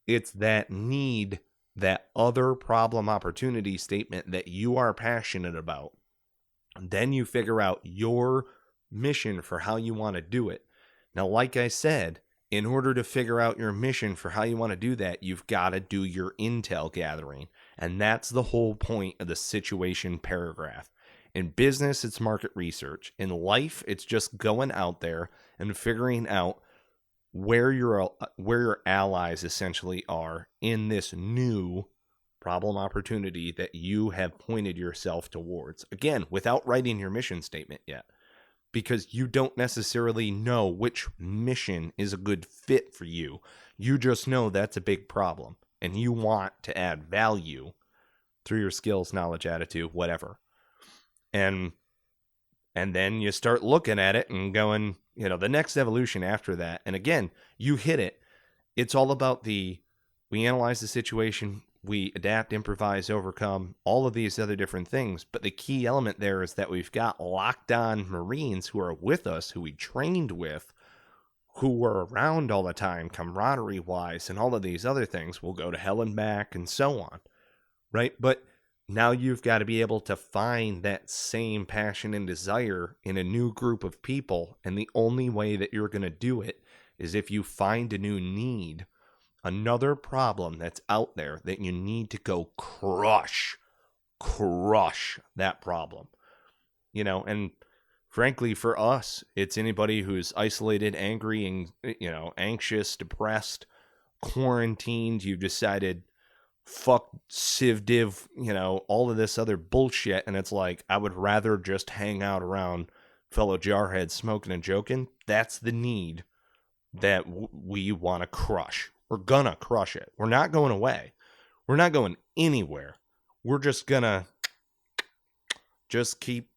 It's that need, that other problem opportunity statement that you are passionate about. Then you figure out your mission for how you want to do it. Now, like I said, in order to figure out your mission for how you want to do that, you've got to do your intel gathering. And that's the whole point of the situation paragraph. In business, it's market research. In life, it's just going out there and figuring out where your allies essentially are in this new problem opportunity that you have pointed yourself towards. Again, without writing your mission statement yet, because you don't necessarily know which mission is a good fit for you. You just know that's a big problem, and you want to add value through your skills, knowledge, attitude, whatever. And then you start looking at it and going, the next evolution after that. And again, you hit it. It's all about we analyze the situation, we adapt, improvise, overcome, all of these other different things. But the key element there is that we've got locked on Marines who are with us, who we trained with, who were around all the time, camaraderie wise, and all of these other things. We'll go to hell and back and so on. Right? But now you've got to be able to find that same passion and desire in a new group of people. And the only way that you're going to do it is if you find a new need, another problem that's out there that you need to go crush that problem. And frankly, for us, it's anybody who's isolated, angry, and, anxious, depressed, quarantined. You've decided, fuck Civ Div, all of this other bullshit. And it's like, I would rather just hang out around fellow jarheads smoking and joking. That's the need that we want to crush. We're gonna crush it. We're not going away. We're not going anywhere. We're just gonna keep,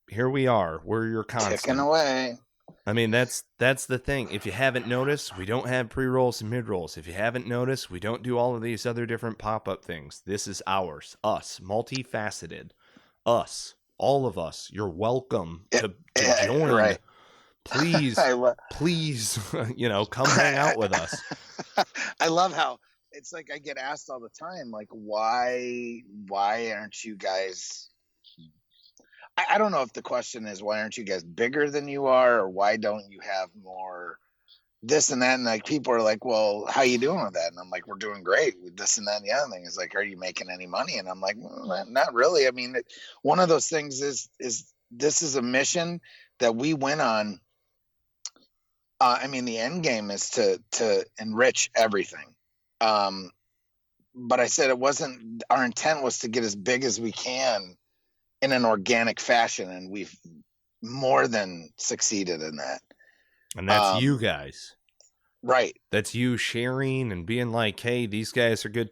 here we are. We're your constant. Ticking away. I mean, that's the thing. If you haven't noticed, we don't have pre-rolls and mid-rolls. If you haven't noticed, we don't do all of these other different pop-up things. This is ours. Us. Multifaceted. Us. All of us. You're welcome to join. Right. Please, please, come hang out with us. I love how it's like I get asked all the time, like, why aren't you guys... I don't know if the question is, why aren't you guys bigger than you are, or why don't you have more this and that? And like, people are like, well, how you doing with that? And I'm like, we're doing great with this and that. And the other thing is like, are you making any money? And I'm like, well, not really. I mean, one of those things is this is a mission that we went on. I mean, the end game is to enrich everything. But I said our intent was to get as big as we can in an organic fashion, and we've more than succeeded in that. And that's you guys. Right. That's you sharing and being like, hey, these guys are good.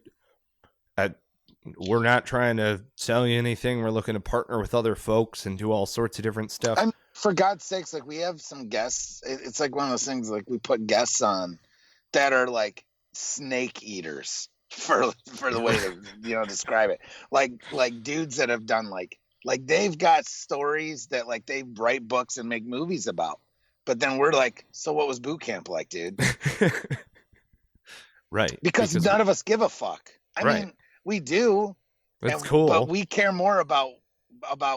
We're not trying to sell you anything. We're looking to partner with other folks and do all sorts of different stuff. For God's sakes, like, we have some guests. It's like one of those things, like, we put guests on that are like snake eaters, for the way to describe it. Like dudes that have done like they've got stories that like they write books and make movies about. But then we're like, so what was boot camp like, dude? Right. Because none of us give a fuck. I mean, we do. That's cool. But we care more about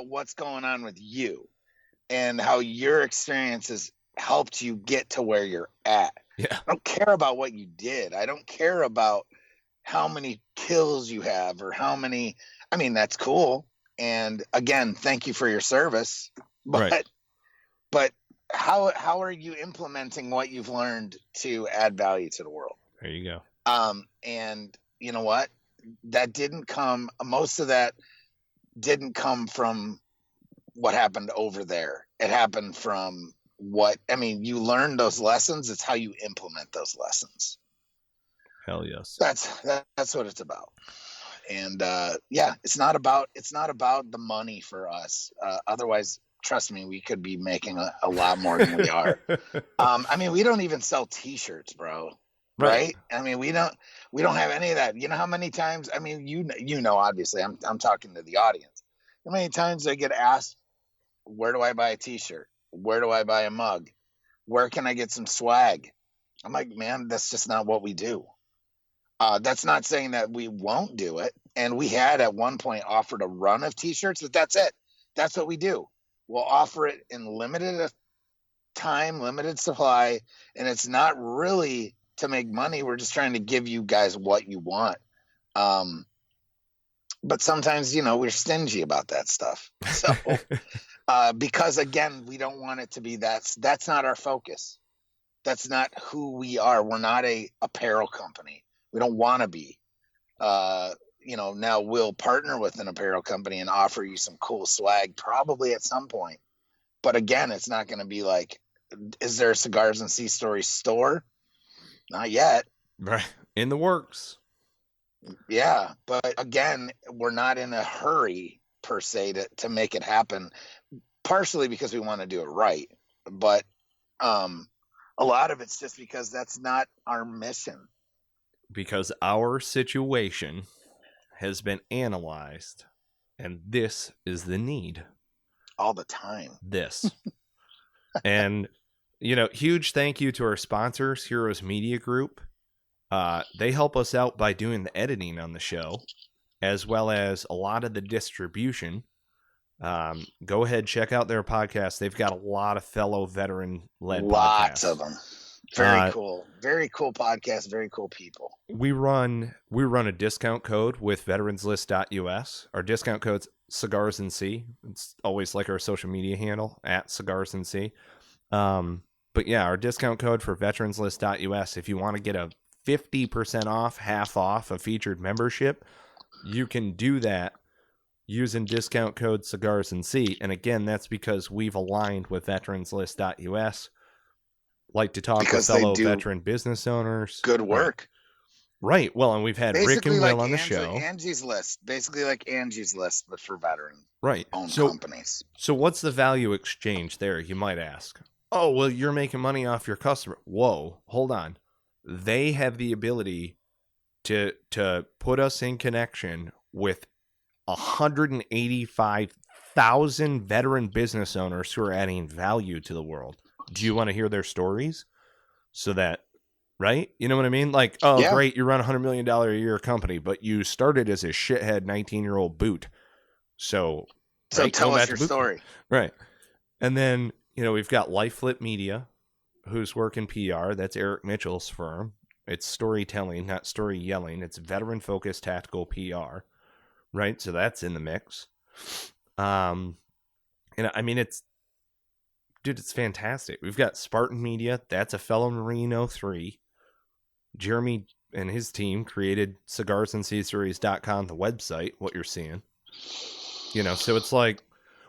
what's going on with you and how your experiences helped you get to where you're at. Yeah. I don't care about what you did. I don't care about how many kills you have or how many. I mean, that's cool. And again, thank you for your service. But how are you implementing what you've learned to add value to the world? There you go. And you know what? Most of that didn't come from what happened over there. It happened from you learned those lessons. It's how you implement those lessons. Hell yes. That's what it's about. And it's not about the money for us. Otherwise, trust me, we could be making a lot more than we are. I mean, we don't even sell T-shirts, bro. Right? I mean, we don't have any of that. You know how many times? I mean, obviously, I'm talking to the audience. How many times I get asked, where do I buy a T-shirt? Where do I buy a mug? Where can I get some swag? I'm like, man, that's just not what we do. That's not saying that we won't do it. And we had at one point offered a run of T-shirts, but that's it. That's what we do. We'll offer it in limited time, limited supply, and it's not really to make money. We're just trying to give you guys what you want. But sometimes, we're stingy about that stuff. So, because again, we don't want it to be that's not our focus. That's not who we are. We're not a apparel company. We don't want to be. Now we'll partner with an apparel company and offer you some cool swag probably at some point. But again, it's not going to be like, is there a Cigars and Sea Stories store? Not yet. Right. In the works. Yeah. But again, we're not in a hurry per se to make it happen, partially because we want to do it right. But a lot of it's just because that's not our mission. Because our situation has been analyzed, and this is the need. All the time. This. And, huge thank you to our sponsors, Heroes Media Group. They help us out by doing the editing on the show, as well as a lot of the distribution. Go ahead, check out their podcast. They've got a lot of fellow veteran-led podcasts. Lots of them. Very cool. Very cool podcast. Very cool people. We run a discount code with veteranslist.us. Our discount code's Cigars and C. It's always like our social media handle at Cigars and C. But yeah, our discount code for veteranslist.us, if you want to get a 50% off, half off a featured membership, you can do that using discount code Cigars and C. And again, that's because we've aligned with veteranslist.us. Like to talk because with fellow veteran business owners. Good work. Right. Well, and we've had basically Rick and Will on the show. Angie's List. Basically like Angie's List, but for veteran owned companies. So what's the value exchange there, you might ask? Oh, well, you're making money off your customer. Whoa, hold on. They have the ability to put us in connection with 185,000 veteran business owners who are adding value to the world. Do you want to hear their stories? So that, right? You know what I mean? Like, great, you run $100 million a year company, but you started as a shithead 19-year-old boot. So tell us your story. Right. And then, we've got LifeFlip Media, who's working PR. That's Eric Mitchell's firm. It's storytelling, not story yelling. It's veteran-focused tactical PR. Right? So that's in the mix. It's fantastic. We've got Spartan Media. That's a fellow Marine 03. Jeremy and his team created cigarsandseastories.com, the website, what you're seeing. So it's like,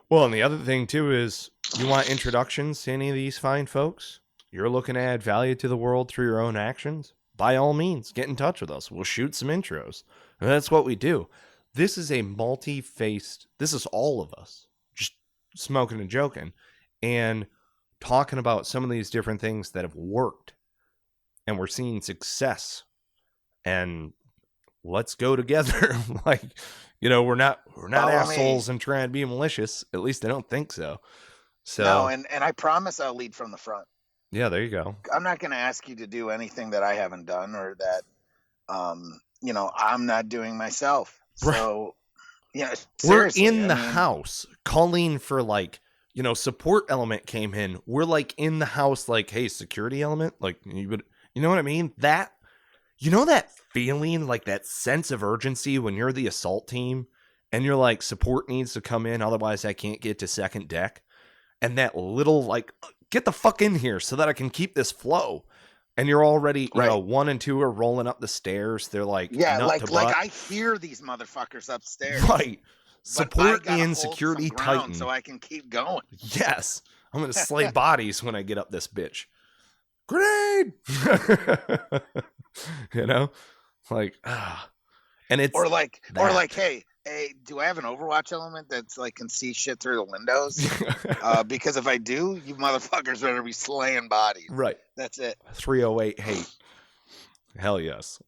well, and the other thing too is you want introductions to any of these fine folks? You're looking to add value to the world through your own actions? By all means, get in touch with us. We'll shoot some intros. And that's what we do. This is a multi-faced, this is all of us just smoking and joking and talking about some of these different things that have worked and we're seeing success, and let's go together. Like, we're not assholes and trying to be malicious. At least I don't think so. So no, and I promise I'll lead from the front. Yeah, there you go. I'm not going to ask you to do anything that I haven't done or that, I'm not doing myself. So, we're in the house calling for support element came in. We're like in the house, like, hey, security element, like you know what I mean? That, that feeling, like that sense of urgency when you're the assault team and you're like, support needs to come in. Otherwise I can't get to second deck. And that little, like, get the fuck in here so that I can keep this flow. And you're already, 1 and 2 are rolling up the stairs. They're like, like I hear these motherfuckers upstairs. Right. Support me in security titan. So I can keep going. Yes. I'm going to slay bodies when I get up this bitch. Grenade! And it's hey, do I have an Overwatch element that's like can see shit through the windows? Because if I do, you motherfuckers better be slaying bodies. Right. That's it. 308 hate. Hell yes.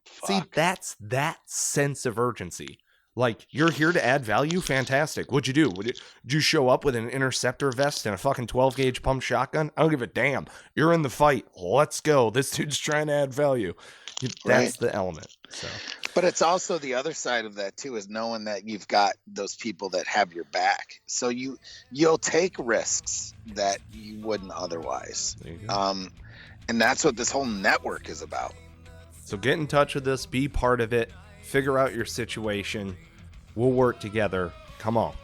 Fuck. See, that's that sense of urgency. Like, you're here to add value? Fantastic. What'd you do? Did you show up with an interceptor vest and a fucking 12-gauge pump shotgun? I don't give a damn. You're in the fight. Let's go. This dude's trying to add value. That's the element. So. But it's also the other side of that, too, is knowing that you've got those people that have your back. So you'll take risks that you wouldn't otherwise. There you go. And that's what this whole network is about. So get in touch with us. Be part of it. Figure out your situation. We'll work together. Come on.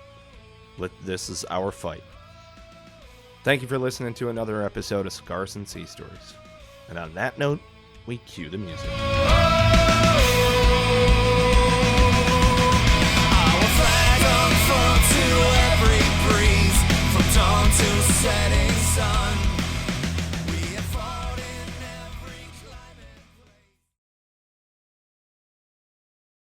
This is our fight. Thank you for listening to another episode of Cigars and Sea Stories. And on that note, we cue the music.